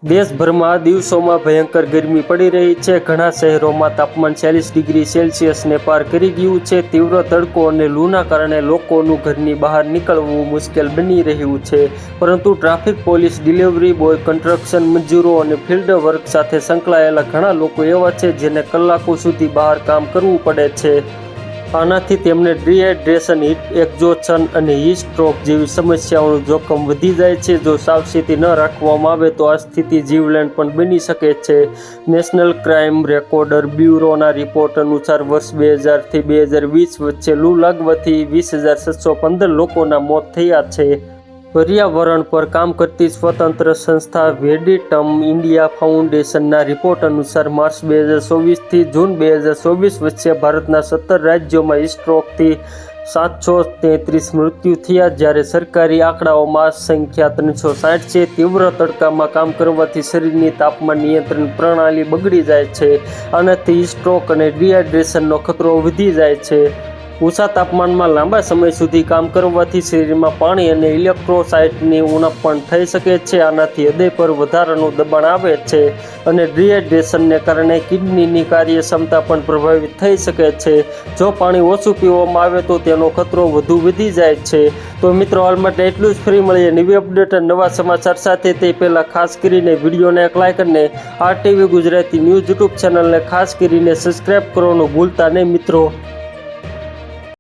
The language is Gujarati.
દેશભરમાં આ દિવસોમાં ભયંકર ગરમી પડી રહી છે। ઘણા શહેરોમાં તાપમાન 40 ડિગ્રી સેલ્સિયસને પાર કરી ગયું છે। તીવ્ર તડકો અને લૂના કારણે લોકોનું ઘરની બહાર નીકળવું મુશ્કેલ બની રહ્યું છે, પરંતુ traffic police, delivery boy, construction મજૂરો અને ફિલ્ડ વર્ક સાથે સંકળાયેલા ઘણા લોકો એવા છે જેને કલાકો સુધી બહાર કામ કરવું પડે છે। આનાથી તેમને ડિહાઇડ્રેશન, હીટ એક્ઝોશન અને હીટ સ્ટ્રોક જેવી સમસ્યાઓનું જોખમ વધી જાય છે। જો સાવચેતી ન રાખવામાં આવે તો આ સ્થિતિ જીવલેણ પણ બની શકે છે। નેશનલ ક્રાઇમ રેકોર્ડ બ્યુરોના રિપોર્ટ અનુસાર વર્ષ 2000 થી 2020 વચ્ચે લૂ લાગવાથી 20,715 લોકોના મોત થયા છે। પર્યાવરણ પર કામ કરતી સ્વતંત્ર સંસ્થા વેડિટમ ઇન્ડિયા ફાઉન્ડેશનના રિપોર્ટ અનુસાર માર્ચ 2024 થી જૂન 2024 વચ્ચે ભારતના 17 રાજ્યોમાં હીટ સ્ટ્રોકથી 733 મૃત્યુ થયા, જ્યારે સરકારી આંકડાઓમાં આ સંખ્યા 360 છે। તીવ્ર તડકામાં કામ કરવાથી શરીરની તાપમાન નિયંત્રણ પ્રણાલી બગડી જાય છે। આનાથી હીટ સ્ટ્રોક અને ડિહાઇડ્રેશનનો ખતરો વધી જાય છે। ઊંચા તાપમાનમાં લાંબા સમય સુધી કામ કરવાથી શરીરમાં પાણી અને ઇલેક્ટ્રોસાઇટની ઉણપ પણ થઈ શકે છે। આનાથી હૃદય પર વધારાનું દબાણ આવે છે અને ડિહાઇડ્રેશનને કારણે કિડનીની કાર્યક્ષમતા પણ પ્રભાવિત થઈ શકે છે। જો પાણી ઓછું પીવામાં આવે તો તેનો ખતરો વધુ વધી જાય છે। તો મિત્રો, હાલ માટે એટલું જ। ફરી મળીએ નવી અપડેટ અને નવા સમાચાર સાથે। તે પહેલાં ખાસ કરીને વિડીયોને એક લાઇક અને RTV ગુજરાતી ન્યૂઝ યુટ્યુબ ચેનલને ખાસ કરીને સબસ્ક્રાઈબ કરવાનું ભૂલતા નહીં મિત્રો।